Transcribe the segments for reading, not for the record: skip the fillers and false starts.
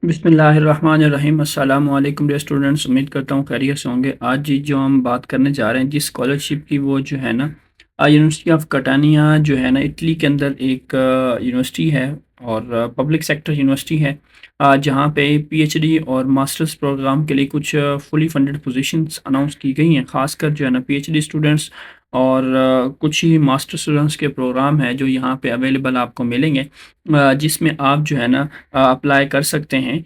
बिस्मिल्लाहिर्रहमानिर्रहीम अस्सलाम वालेकुम डियर स्टूडेंट्स। उम्मीद करता हूँ खैरियत से होंगे। आज जो हम बात करने जा रहे हैं जिस स्कॉलरशिप की, वो जो है ना यूनिवर्सिटी ऑफ कटानिया जो है ना इटली के अंदर एक यूनिवर्सिटी है और पब्लिक सेक्टर यूनिवर्सिटी है, जहाँ पे पीएचडी और मास्टर्स प्रोग्राम के लिए कुछ फुली फंडेड पोजीशंस अनाउंस की गई हैं। खासकर जो है ना पीएचडी स्टूडेंट्स और कुछ ही मास्टर स्टूडेंट्स के प्रोग्राम हैं जो यहाँ पे अवेलेबल आपको मिलेंगे, जिसमें आप जो है ना अप्लाई कर सकते हैं।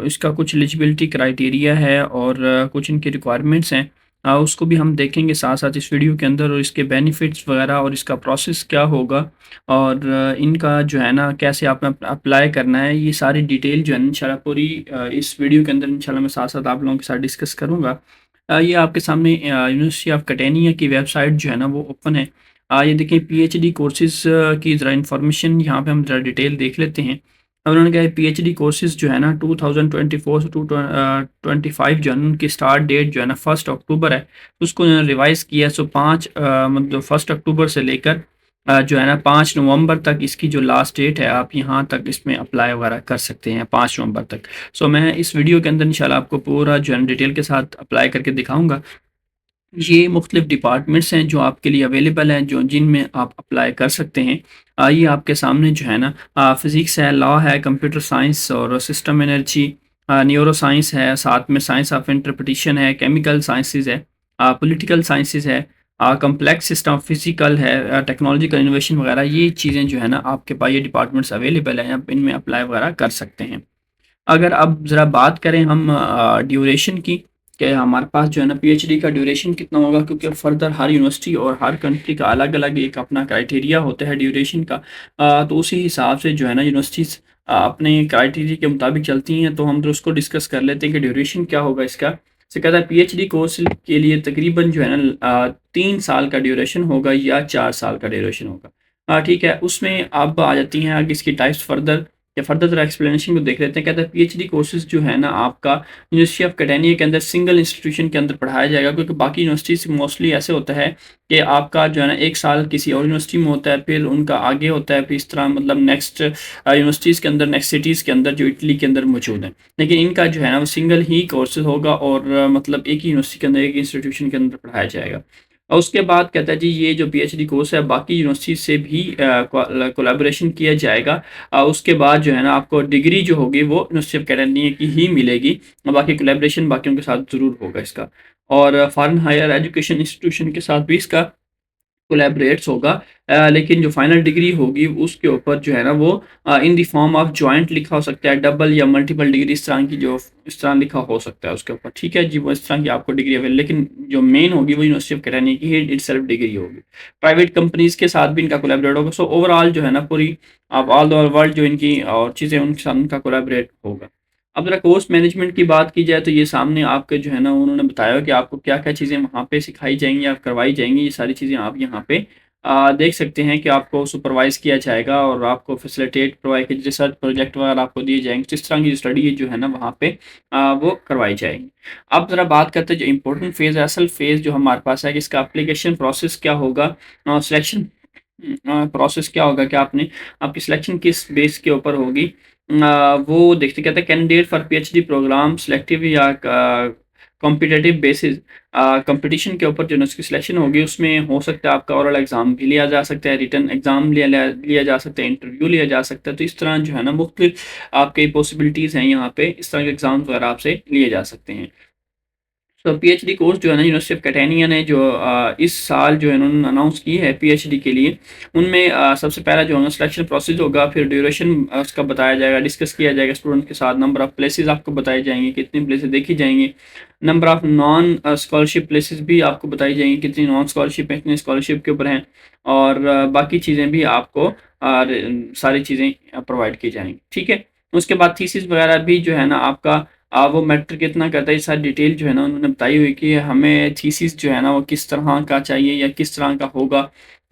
इसका कुछ एलिजिबिलिटी क्राइटेरिया है और कुछ इनकी रिक्वायरमेंट्स हैं, उसको भी हम देखेंगे साथ साथ इस वीडियो के अंदर, और इसके बेनिफिट्स वगैरह और इसका प्रोसेस क्या होगा और इनका जो है ना कैसे आपने अप्लाई करना है, ये सारी डिटेल जो है ना इंशाल्लाह पूरी इस वीडियो के अंदर इंशाल्लाह मैं साथ साथ आप लोगों के साथ डिस्कस करूँगा। ये आपके सामने यूनिवर्सिटी ऑफ कटेनिया की वेबसाइट जो है ना वो ओपन है। ये देखिए पीएचडी कोर्सेज़ की ज़रा इन्फॉर्मेशन यहाँ पे हम ज़रा डिटेल देख लेते हैं। अब उन्होंने कहा है पीएचडी कोर्सेज़ जो है ना 2024 से 25 जो है ना उनकी स्टार्ट डेट जो है ना 1 अक्टूबर है। उसको उन्होंने रिवाइज़ किया, सो 5 मतलब 1 अक्टूबर से लेकर जो है ना 5 नवंबर तक इसकी जो लास्ट डेट है, आप यहाँ तक इसमें अप्लाई वगैरह कर सकते हैं 5 नवंबर तक। सो मैं इस वीडियो के अंदर इंशाल्लाह आपको पूरा जो है ना डिटेल के साथ अप्लाई करके दिखाऊँगा। ये मुख्तलिफ डिपार्टमेंट्स हैं जो आपके लिए अवेलेबल हैं, जो जिनमें आप अप्लाई कर सकते हैं। ये आपके सामने जो है ना फ़िज़िक्स है, लॉ है, कंप्यूटर साइंस और सिस्टम एनर्जी, न्यूरो साइंस है, साथ में साइंस ऑफ इंटरप्रिटेशन है, केमिकल साइंसेज़ है, पॉलिटिकल साइंसेज़ है, कॉम्प्लेक्स सिस्टम फिज़िकल है, टेक्नोलॉजिकल इनोवेशन वगैरह, ये चीज़ें जो है ना आपके पास ये डिपार्टमेंट्स अवेलेबल हैं, आप इनमें अप्लाई वगैरह कर सकते हैं। अगर अब ज़रा बात करें हम ड्यूरेशन की, कि हमारे पास जो है ना पीएचडी का ड्यूरेशन कितना होगा, क्योंकि फर्दर हर यूनिवर्सिटी और हर कंट्री का अलग-अलग एक अपना क्राइटेरिया होता है ड्यूरेशन का। तो उसी हिसाब से जो है ना यूनिवर्सिटीज़ अपने क्राइटेरिया के मुताबिक चलती हैं, तो हम तो उसको डिस्कस कर लेते हैं कि ड्यूरेशन क्या होगा इसका। से कहता है पीएचडी कोर्स के लिए तकरीबन जो है ना 3 साल का ड्यूरेशन होगा या 4 साल का ड्यूरेशन होगा। ठीक है, उसमें अब आ जाती हैं आगे इसकी टाइप्स फर्दर, या फर्दर ज़रा एक्सप्लेनेशन को देख लेते हैं। कहता है पीएचडी कोर्सेज़ जो है ना आपका यूनिवर्सिटी ऑफ कैटेनिया के अंदर सिंगल इंस्टीट्यूशन के अंदर पढ़ाया जाएगा, क्योंकि बाकी यूनिवर्सिटीज़ मोस्टली ऐसे होता है कि आपका जो है ना 1 साल किसी और यूनिवर्सिटी में होता है, फिर उनका आगे होता है, फिर इस तरह मतलब नेक्स्ट यूनिवर्सिटीज़ के अंदर, नेक्स्ट सिटीज़ के अंदर जो इटली के अंदर मौजूद हैं। लेकिन इनका जो है ना वो सिंगल ही कोर्सेज़ होगा और मतलब एक ही यूनिवर्सिटी के अंदर, एक ही इंस्टीट्यूशन के अंदर पढ़ाया जाएगा। और उसके बाद कहता है जी ये जो पीएचडी कोर्स है बाकी यूनिवर्सिटी से भी कोलैबोरेशन किया जाएगा। उसके बाद जो है ना आपको डिग्री जो होगी वो यूनिवर्सिटी ऑफ कैलेंडिया की ही मिलेगी, और बाकी कोलैबोरेशन बाकियों के साथ ज़रूर होगा इसका। और फॉरेन हायर एजुकेशन इंस्टीट्यूशन के साथ भी इसका कोलैबोरेट्स होगा, लेकिन जो फाइनल डिग्री होगी उसके ऊपर जो है ना वो in the form of joint लिखा हो सकता है, डबल या मल्टीपल डिग्री इस तरह की, जो इस तरह लिखा हो सकता है उसके ऊपर। ठीक है जी, वो इस तरह की आपको डिग्री अवेलेबल, लेकिन जो मेन होगी वो यूनिवर्सिटी ऑफ कैटानिया की ही इटसेल्फ डिग्री होगी। प्राइवेट कंपनीज़ के साथ भी इनका कोलैबोरेट होगा। सो ओवरऑल जो है ना पूरी आप ऑल ओवर वर्ल्ड जो इनकी और चीज़ें उनके साथ उनका कोलैबोरेट होगा। अब ज़रा कोर्स मैनेजमेंट की बात की जाए, तो ये सामने आपके जो है ना उन्होंने बताया कि आपको क्या-क्या चीज़ें वहाँ पे सिखाई जाएँगी या करवाई जाएँगी। ये सारी चीज़ें आप यहाँ पे देख सकते हैं कि आपको सुपरवाइज़ किया जाएगा और आपको फैसिलिटेट प्रोवाइड रिसर्च प्रोजेक्ट वगैरह आपको दिए जाएँगे। तो इस तरह की स्टडी जो है ना वहाँ पे वो करवाई जाएगी। अब ज़रा बात करते हैं जो इम्पोर्टेंट फ़ेज़ है, असल फ़ेज़ जो हमारे पास है कि इसका एप्लीकेशन प्रोसेस क्या होगा, सिलेक्शन प्रोसेस क्या होगा, कि आपने आपकी सिलेक्शन किस बेस के ऊपर होगी। वो देखते कहते हैं candidate for PhD program selective या कॉम्पिटिटिव बेसिस, कंपटीशन के ऊपर जो है उसकी सिलेक्शन होगी, उसमें हो सकता है आपका ओरल एग्ज़ाम भी लिया जा सकता है, रिटन एग्ज़ाम लिया जा सकता है, इंटरव्यू लिया जा सकता है। तो इस तरह जो है ना मुख्तलिफ आपकी पॉसिबिलिटीज़ हैं, यहाँ पे इस तरह के एग्ज़ाम्स वगैरह आपसे लिए जा सकते हैं। तो पीएचडी कोर्स जो है ना यूनिवर्सिटी ऑफ कैटेनिया ने जो इस साल जो है उन्होंने अनाउंस की है पीएचडी के लिए, उनमें सबसे पहला जो है ना सिलेक्शन प्रोसेस होगा, फिर ड्यूरेशन उसका बताया जाएगा, डिस्कस किया जाएगा स्टूडेंट के साथ, नंबर ऑफ़ प्लेसेस आपको बताए जाएंगे, कितनी प्लेसेस देखी जाएंगी, number of non scholarship places भी आपको बताई जाएंगी, कितनी नॉन स्कॉलरशिप है, कितनी स्कॉलरशिप के ऊपर हैं, और बाकी चीज़ें भी आपको सारी चीज़ें प्रोवाइड की जाएंगी। ठीक है, उसके बाद थीसिस वगैरह भी जो है ना आपका वो मैटर कितना करता है, ये सारी डिटेल जो है ना उन्होंने बताई हुई कि हमें थीसिस जो है ना वो किस तरह का चाहिए या किस तरह का होगा,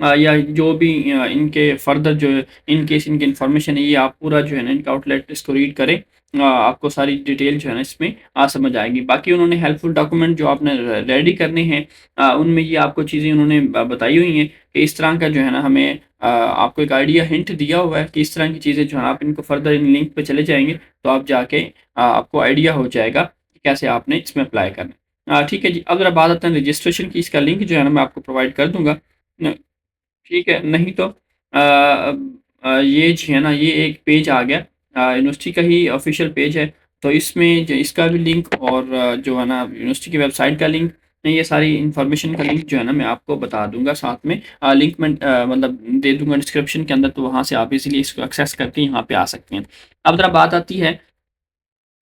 या जो भी इनके फर्दर जो इन केस इनकी इन्फॉर्मेशन है, ये आप पूरा जो है ना इनका आउटलेट इसको रीड करें, आपको सारी डिटेल जो है ना इसमें समझ आएगी। बाकी उन्होंने हेल्पफुल डॉक्यूमेंट जो आपने रेडी करने हैं, उनमें ये आपको चीज़ें उन्होंने बताई हुई हैं कि इस तरह का जो है ना हमें आपको एक आइडिया हिंट दिया हुआ है कि इस तरह की चीज़ें जो है आप इनको फर्दर इन लिंक पे चले जाएँगे तो आप जाके आपको आइडिया हो जाएगा कि कैसे आपने इसमें अप्लाई करना है। ठीक है जी, अब ज़रा बात आते हैं रजिस्ट्रेशन की। इसका लिंक जो है ना मैं आपको प्रोवाइड कर दूँगा। न ठीक है, नहीं तो ये जो है ना ये एक पेज आ गया, यूनिवर्सिटी का ही ऑफ़िशियल पेज है। तो इसमें जो इसका भी लिंक और जो है ना यूनिवर्सिटी की वेबसाइट का लिंक, ये सारी इन्फॉर्मेशन का लिंक जो है ना मैं आपको बता दूँगा साथ में। लिंक मैं मतलब दे दूँगा डिस्क्रिप्शन के अंदर, तो वहाँ से आप इज़िली इसको एक्सेस करके यहाँ पे आ सकते हैं। अब ज़रा बात आती है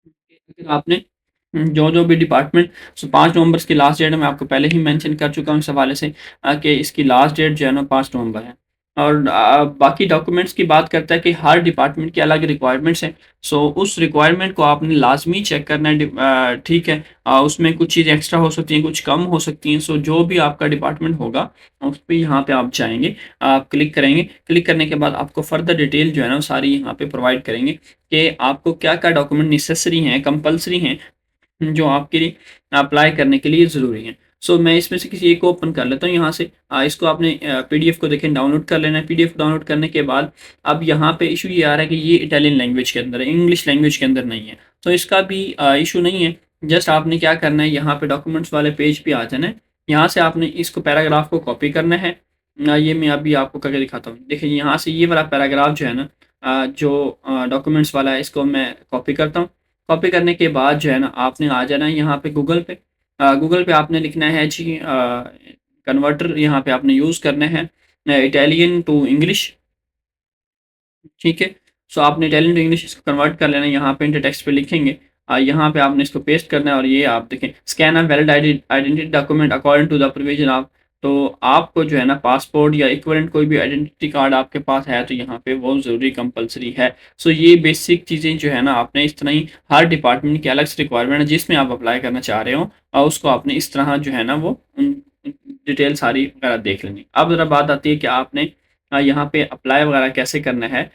कि अगर आपने जो-जो भी डिपार्टमेंट, सो 5 नवंबर की लास्ट डेट है, मैं आपको पहले ही मेंशन कर चुका हूँ इस हवाले से कि इसकी लास्ट डेट जो है ना 5 नवंबर है। और बाकी डॉक्यूमेंट्स की बात करता है कि हर डिपार्टमेंट की अलग रिक्वायरमेंट्स हैं। सो उस रिक्वायरमेंट को आपने लाज़मी चेक करना है, ठीक है। उसमें कुछ चीज़ें एक्स्ट्रा हो सकती हैं, कुछ कम हो सकती हैं। सो जो भी आपका डिपार्टमेंट होगा, उस पे यहाँ पे आप जाएँगे, आप क्लिक करेंगे। क्लिक करने के बाद आपको फर्दर डिटेल जो है ना वो सारी यहाँ पे प्रोवाइड करेंगे कि आपको क्या-क्या डॉक्यूमेंट नेसेसरी हैं, कंपल्सरी हैं, जो आपके लिए अप्लाई करने के लिए ज़रूरी हैं। सो मैं इसमें से किसी एक को ओपन कर लेता हूँ यहाँ से। इसको आपने पीडीएफ को देखें डाउनलोड कर लेना है। पीडीएफ डाउनलोड करने के बाद अब यहाँ पे इश्यू ये आ रहा है कि ये इटालियन लैंग्वेज के अंदर है, इंग्लिश लैंग्वेज के अंदर नहीं है। तो इसका भी इश्यू नहीं है। जस्ट आपने क्या करना है, यहाँ पे डॉक्यूमेंट्स वाले पेज पे आ जाना है। यहाँ से आपने इसको पैराग्राफ को कॉपी करना है। ये मैं अभी आपको करके दिखाता हूँ। देखिए यहाँ से ये वाला पैराग्राफ जो है ना, जो डॉक्यूमेंट्स वाला है, इसको मैं कॉपी करता हूँ। कॉपी करने के बाद जो है ना आपने आ जाना है यहाँ पे गूगल पे। गूगल पे आपने लिखना है जी, कन्वर्टर यहाँ पे आपने यूज़ करना है इटालियन टू इंग्लिश, ठीक है। सो आपने इटालियन टू इंग्लिश इसको कन्वर्ट कर लेना है, यहाँ पे इंटर टेक्स्ट पे लिखेंगे। यहाँ पे आपने इसको पेस्ट करना है और ये आप देखें scan a valid identity document according to the provision of. तो आपको जो है ना पासपोर्ट या इक्विवेलेंट कोई भी आइडेंटिटी कार्ड आपके पास है तो यहाँ पे वो ज़रूरी कंपल्सरी है। सो ये बेसिक चीज़ें जो है ना आपने इस तरह ही हर डिपार्टमेंट की अलग से रिक्वायरमेंट है जिसमें आप अप्लाई करना चाह रहे हो, और उसको आपने इस तरह जो है ना वो डिटेल सारी वगैरह देख लेनी। अब ज़रा बात आती है कि आपने यहाँ पे अप्लाई वगैरह कैसे करना है,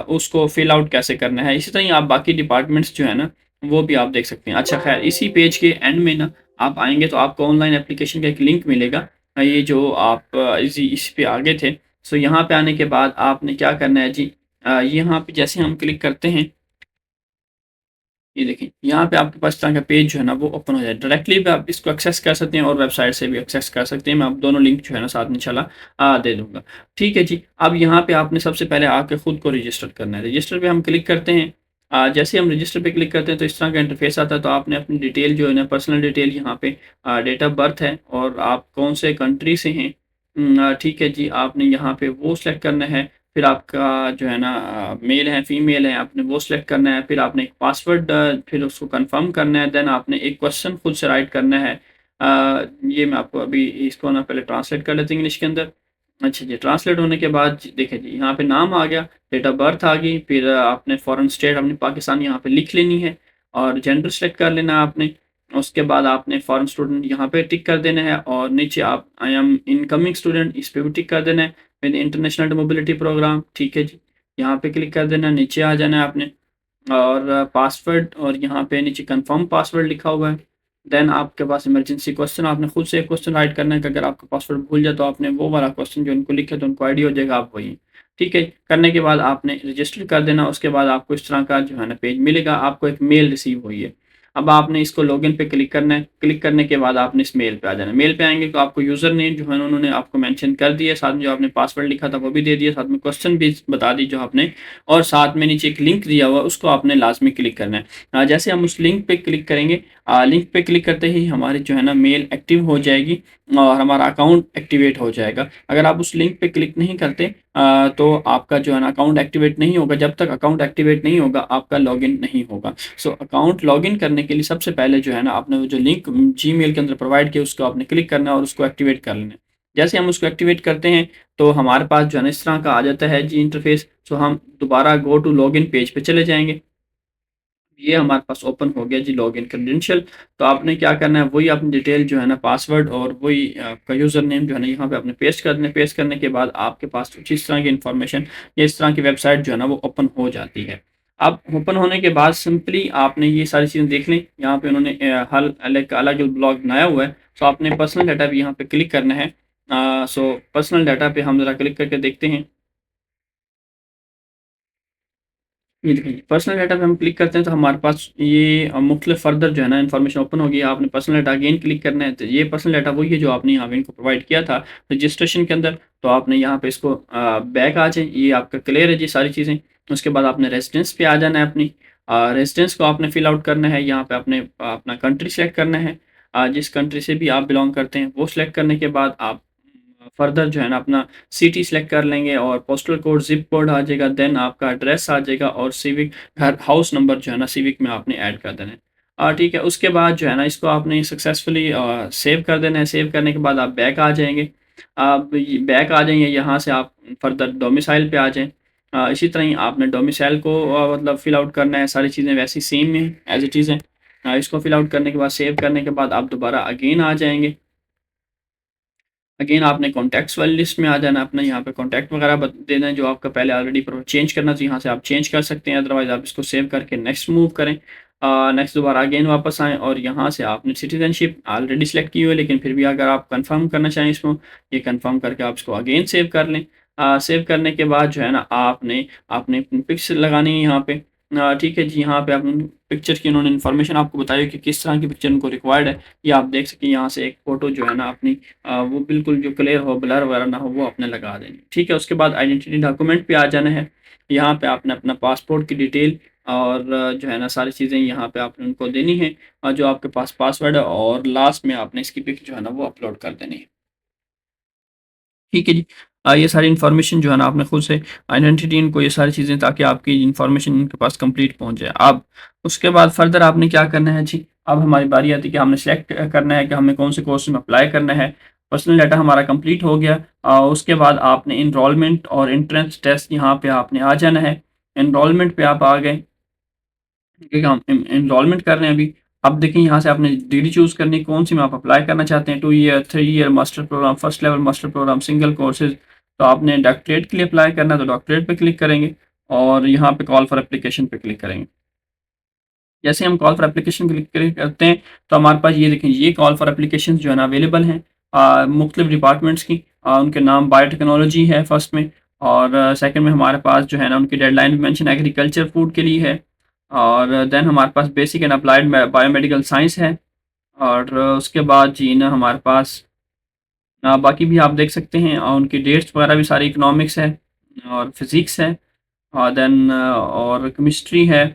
उसको फिल आउट कैसे करना है। इसी तरह ही आप बाकी डिपार्टमेंट्स जो है ना वो भी आप देख सकते हैं। अच्छा ख़ैर, इसी पेज के एंड में ना आप आएँगे तो आपको ऑनलाइन एप्लीकेशन का एक लिंक मिलेगा। ये जो आप इस पे आगे थे, सो यहाँ पे आने के बाद आपने क्या करना है जी, यहाँ पे जैसे हम क्लिक करते हैं, ये देखिए, यहाँ पे आपके पास इस तरह का पेज जो है ना वो ओपन हो जाए। डायरेक्टली भी आप इसको एक्सेस कर सकते हैं और वेबसाइट से भी एक्सेस कर सकते हैं। मैं आप दोनों लिंक जो है ना साथ में इंशाल्लाह दे दूँगा। ठीक है जी, अब यहाँ पे आपने सबसे पहले आके खुद को रजिस्टर करना है। रजिस्टर पे हम क्लिक करते हैं। जैसे हम रजिस्टर पे क्लिक करते हैं तो इस तरह का इंटरफेस आता है। तो आपने अपनी डिटेल जो है ना पर्सनल डिटेल यहाँ पे डेट ऑफ बर्थ है और आप कौन से कंट्री से हैं, ठीक है जी, आपने यहाँ पे वो सेलेक्ट करना है। फिर आपका जो है ना मेल है, फीमेल है, आपने वो सिलेक्ट करना है। फिर आपने एक पासवर्ड फिर उसको कंफर्म करना है। देन आपने एक क्वेश्चन खुद से राइट करना है। ये मैं आपको अभी इसको ना पहले ट्रांसलेट कर लेते हैं इंग्लिश के अंदर। अच्छा जी, ट्रांसलेट होने के बाद देखिए जी यहाँ पे नाम आ गया, डेट ऑफ बर्थ आ गई, फिर आपने फॉरेन स्टेट अपनी पाकिस्तान यहाँ पे लिख लेनी है और जेंडर सेलेक्ट कर लेना है आपने। उसके बाद आपने फॉरेन स्टूडेंट यहाँ पे टिक कर देना है और नीचे आप आई एम इनकमिंग स्टूडेंट इस पे भी टिक कर देना है। विद इंटरनेशनल मोबिलिटी प्रोग्राम, ठीक है जी, यहाँ पे क्लिक कर देना है, नीचे आ जाना है आपने और पासवर्ड और यहाँ पे नीचे कंफर्म पासवर्ड लिखा हुआ है। देन आपके पास इमरजेंसी क्वेश्चन, आपने खुद से एक क्वेश्चन राइट करना है कि अगर आपका पासवर्ड भूल जाए तो आपने वो वाला क्वेश्चन जो उनको लिखे तो उनको आइडिया हो जाएगा आप वही। ठीक है, करने के बाद आपने रजिस्टर कर देना। उसके बाद आपको इस तरह का जो है ना पेज मिलेगा, आपको एक मेल रिसीव हुई है। अब आपने इसको लॉगिन पे क्लिक करना है। क्लिक करने के बाद आपने इस मेल पे आ जाना है। मेल पे आएँगे तो आपको यूज़र नेम जो है ना उन्होंने आपको मेंशन कर दिया, साथ में जो आपने पासवर्ड लिखा था वो भी दे दिया, साथ में क्वेश्चन भी बता दी जो आपने, और साथ में नीचे एक लिंक दिया हुआ है उसको आपने लाज़मी क्लिक करना है। जैसे हम उस लिंक पे क्लिक करेंगे, लिंक पे क्लिक करते ही हमारी जो है ना मेल एक्टिव हो जाएगी और हमारा अकाउंट एक्टिवेट हो जाएगा। अगर आप उस लिंक पे क्लिक नहीं करते तो आपका जो है ना अकाउंट एक्टिवेट नहीं होगा। जब तक अकाउंट एक्टिवेट नहीं होगा आपका लॉगिन नहीं होगा। सो अकाउंट लॉगिन करने के लिए सबसे पहले जो है ना आपने वो जो लिंक जीमेल के अंदर प्रोवाइड किया उसको आपने क्लिक करना है और उसको एक्टिवेट कर लेना है। जैसे हम उसको एक्टिवेट करते हैं तो हमारे पास जो है ना इस तरह का आ जाता है जी इंटरफेस। सो हम दोबारा गो टू लॉगिन पेज पे चले जाएँगे। ये हमारे पास ओपन हो गया जी लॉगिन क्रेडेंशियल। तो आपने क्या करना है, वही अपनी डिटेल जो है ना, पासवर्ड और वही आपका यूज़र नेम जो है ना, यहाँ पे आपने पेस्ट कर देना। पेस्ट करने के बाद आपके पास कुछ इस तरह की इन्फॉर्मेशन या इस तरह की वेबसाइट जो है ना, वो ओपन हो जाती है। अब ओपन होने के बाद सिंपली आपने ये सारी चीज़ें देख ली। यहाँ पे उन्होंने हल अलग अलग ब्लॉग बनाया हुआ है। सो आपने पर्सनल डाटा भी यहाँ पे क्लिक करना है। सो पर्सनल डाटा पे हम ज़रा क्लिक करके देखते हैं। ये देखिए, पर्सनल डाटा पे हम क्लिक करते हैं तो हमारे पास ये मुख्तलिफ फर्दर जो है ना इन्फॉर्मेशन ओपन होगी। आपने पर्सनल डाटा अगेन क्लिक करना है, तो ये पर्सनल डाटा वही है जो आपने यहाँ पे इनको प्रोवाइड किया था रजिस्ट्रेशन के अंदर। तो आपने यहाँ पे इसको बैक आ जाए, ये आपका क्लियर है जी सारी चीज़ें। उसके बाद आपने रेजिडेंस पे आ जाना है अपनी। रेजिडेंस को आपने फिल आउट करना है। यहाँ पे आपने अपना कंट्री सेलेक्ट करना है। जिस कंट्री से भी आप बिलोंग करते हैं वो सिलेक्ट करने के बाद आप फर्दर जो है ना अपना सिटी सेलेक्ट कर लेंगे और पोस्टल कोड, ज़िप कोड आ जाएगा, देन आपका एड्रेस आ जाएगा और सिविक घर हाउस नंबर जो है ना सिविक में आपने ऐड कर देना है। ठीक है, उसके बाद जो है ना इसको आपने सक्सेसफुली सेव कर देना है। सेव करने के बाद आप बैक आ जाएँगे। आप ये बैक आ जाएँगे, यहाँ से आप फर्दर डोमिसाइल पे आ जाएँ। इसी तरह ही आपने डोमिसाइल को मतलब फिल आउट करना है, सारी चीज़ें वैसी सेम हैं, एज़ इट इज़ हैं। इसको फिल आउट करने के बाद, सेव करने के बाद आप दोबारा अगेन आ जाएँगे। अगेन आपने कॉन्टैक्ट्स वाली लिस्ट में आ जाना है। अपना यहाँ पे कॉन्टैक्ट वगैरह देना है जो आपका पहले ऑलरेडी चेंज करना, तो यहाँ से आप चेंज कर सकते हैं। अदरवाइज़ आप इसको सेव करके नेक्स्ट मूव करें। नेक्स्ट दोबारा अगेन वापस आएँ और यहाँ से आपने सिटीज़नशिप ऑलरेडी सेलेक्ट की हुई है, लेकिन फिर भी अगर आप कंफर्म करना चाहें इसको, ये कंफर्म करके आप इसको अगेन सेव कर लें। सेव करने के बाद जो है ना आपने आपने पिक्स लगानी है यहाँ पे। ठीक है जी, यहाँ पे आप पिक्चर की उन्होंने इन्फॉर्मेशन आपको बताई कि किस तरह की पिक्चर उनको रिक्वायर्ड है। ये आप देख सकें, यहाँ से एक फ़ोटो जो है ना अपनी वो बिल्कुल जो क्लियर हो, ब्लर वगैरह ना हो, वो आपने लगा देनी। ठीक है, उसके बाद आइडेंटिटी डॉक्यूमेंट पे आ जाना है। यहाँ पे आपने अपना पासपोर्ट की डिटेल और जो है ना सारी चीज़ें यहाँ पे आपने उनको देनी है, जो आपके पास पासवर्ड है, और लास्ट में आपने इसकी पिक जो है ना वो अपलोड कर देनी है। ठीक है जी। ये सारी इन्फॉर्मेशन जो है ना आपने खुद से आइडेंटिटी इनको, ये सारी चीज़ें, ताकि आपकी इन्फॉर्मेशन इनके पास कंप्लीट पहुँच जाए। अब उसके बाद फर्दर आपने क्या करना है जी, अब हमारी बारी आती है कि हमने सेलेक्ट करना है कि हमें कौन से कोर्स में अप्लाई करना है। पर्सनल डाटा हमारा कंप्लीट हो गया। उसके बाद आपने एनरोलमेंट और एंट्रेंस टेस्ट यहाँ पे आपने आ जाना है। एनरोलमेंट पे आप आ गए, क्योंकि हम एनरोलमेंट कर रहे हैं अभी। अब देखिए, यहाँ से आपने डिग्री चूज़ करनी है, कौन सी में आप अप्लाई करना चाहते हैं, 2 year, 3 year master program, first level master program, single courses. तो आपने डॉक्टरेट के लिए अप्लाई करना है, तो डॉक्टरेट पे क्लिक करेंगे और यहाँ पे कॉल फॉर एप्लीकेशन पे क्लिक करेंगे। जैसे हम call for application click click करते हैं, तो हमारे पास ये देखें, ये कॉल फॉर एप्लीकेशन जो है ना अवेलेबल हैं मुख्तलिफ डिपार्टमेंट्स की। उनके नाम बायोटेक्नोलॉजी है फर्स्ट में, और सेकंड में हमारे पास जो है ना उनकी डेडलाइन मेंशन एग्रीकल्चर फूड के लिए है, और देन हमारे पास basic and applied biomedical science है, और उसके बाद जी ना हमारे पास बाकी भी आप देख सकते हैं, उनकी डेट्स वगैरह भी सारी, इकोनॉमिक्स है और फिज़िक्स है, और देन और केमिस्ट्री है।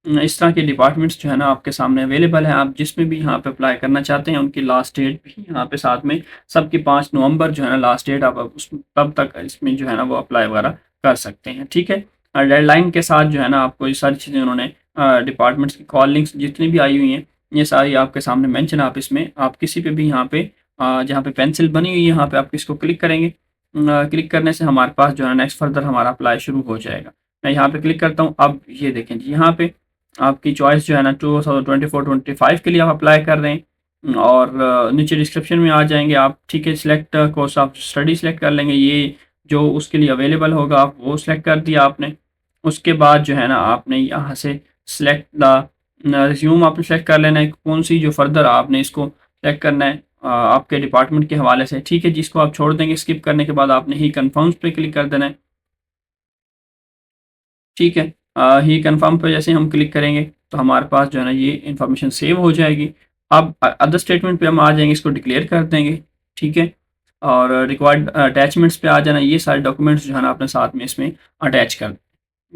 इस तरह के डिपार्टमेंट्स जो है ना आपके सामने अवेलेबल हैं। आप जिसमें भी यहाँ पे अप्लाई करना चाहते हैं, उनकी लास्ट डेट भी यहाँ पे साथ में, सबकी 5 नवंबर जो है ना लास्ट डेट, आप उस तब तक इसमें जो है ना वो अप्लाई वगैरह कर सकते हैं। ठीक है, डेडलाइन के साथ जो है ना आपको ये सारी चीज़ें उन्होंने डिपार्टमेंट्स की कॉल लिंक्स जितनी भी आई हुई हैं, ये सारी आपके सामने मेंशन। आप इसमें आप किसी पे भी यहाँ पे जहाँ पे पेंसिल बनी हुई है, यहाँ पे आप इसको क्लिक करेंगे। क्लिक करने से हमारे पास जो है नेक्स्ट फर्दर हमारा अप्लाई शुरू हो जाएगा। मैं यहाँ पे क्लिक करता हूँ। अब ये देखें जी, यहाँ पे आपकी चॉइस जो है ना 2024-25 के लिए आप अप्लाई कर रहे हैं, और नीचे डिस्क्रिप्शन में आ जाएंगे आप। ठीक है, select course of study select कर लेंगे, ये जो उसके लिए अवेलेबल होगा आप वो सिलेक्ट कर दिया आपने। उसके बाद जो है ना आपने यहाँ से सिलेक्ट द रिज्यूम आपने सेलेक्ट कर लेना है, कौन सी जो फर्दर आपने इसको सेलेक्ट करना है आपके डिपार्टमेंट के हवाले से। ठीक है, जिसको आप छोड़ देंगे स्किप करने के बाद, आपने ही कन्फर्म्स पे क्लिक कर देना है। ठीक है, ही कन्फर्म पे जैसे हम क्लिक करेंगे, तो हमारे पास जो है ना ये इन्फॉर्मेशन सेव हो जाएगी। अब अदर स्टेटमेंट पे हम आ जाएंगे, इसको डिक्लेयर कर देंगे। ठीक है, और रिक्वायर्ड अटैचमेंट्स पे आ जाना, ये सारे डॉक्यूमेंट्स जो है ना आपने साथ में इसमें अटैच कर,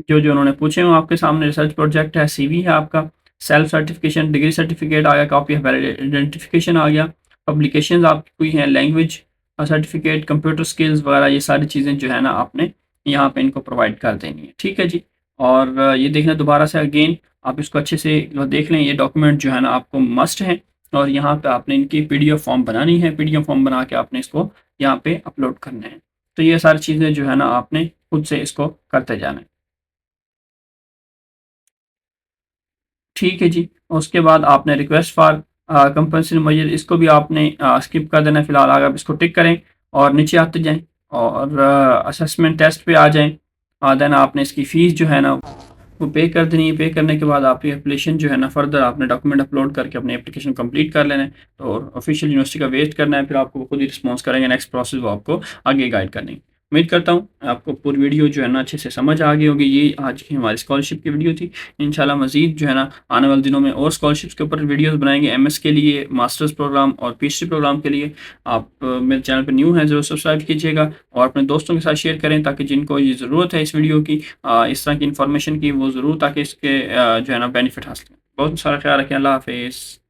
जो जो उन्होंने पूछे हो आपके सामने। रिसर्च प्रोजेक्ट है, सीवी है आपका, सेल्फ सर्टिफिकेशन, डिग्री सर्टिफिकेट आ गया, कॉपी ऑफ आइडेंटिफिकेशन आ गया, पब्लिकेशंस आपकी हुई हैं, लैंग्वेज सर्टिफिकेट, कंप्यूटर स्किल्स वगैरह, ये सारी चीज़ें जो है ना आपने यहाँ पे इनको प्रोवाइड कर देनी है। ठीक है जी, और ये देखना दोबारा से अगेन, आप इसको अच्छे से देख लें, ये डॉक्यूमेंट जो है ना आपको मस्ट है, और यहाँ पे आपने इनकी पीडीएफ फॉर्म बनानी है। पीडीएफ फॉर्म बना के आपने इसको यहाँ पे अपलोड करना है। तो ये सारी चीज़ें जो है ना आपने खुद से इसको करते जाना है। ठीक है जी। उसके बाद आपने रिक्वेस्ट फॉर कंपल्सरी मेजर, इसको भी आपने स्किप कर देना है फिलहाल। आगे आप इसको टिक करें और नीचे आते जाएं और असेसमेंट टेस्ट पे आ जाएं। देन आपने इसकी फ़ीस जो है ना वो पे कर देनी है। पे करने के बाद आपकी एप्लीकेशन जो है ना फर्दर आपने डॉक्यूमेंट अपलोड करके अपनी एप्लीकेशन कंप्लीट कर लेना है। तो ऑफिशियल यूनिवर्सिटी का वेट करना है, फिर आपको खुद ही रिस्पॉन्स करेंगे। नेक्स्ट प्रोसेस वो आपको आगे गाइड करेंगे। उम्मीद करता हूँ आपको पूरी वीडियो जो है ना अच्छे से समझ आ गई होगी। ये आज की हमारी स्कॉलरशिप की वीडियो थी। इंशाल्लाह मज़ीद जो है ना आने वाले दिनों में और स्कॉलरशिप्स के ऊपर वीडियोस बनाएंगे, एमएस के लिए, मास्टर्स प्रोग्राम और पीएचडी प्रोग्राम के लिए। आप मेरे चैनल पर न्यू हैं ज़रूर सब्सक्राइब कीजिएगा और अपने दोस्तों के साथ शेयर करें ताकि जिनको ये ज़रूरत है इस वीडियो की, इस तरह की इन्फॉर्मेशन की, वो ज़रूर ताकि इसके जो है ना बेनिफिट हासिल करें। बहुत सारा ख्याल रखें। अल्लाह हाफिज़।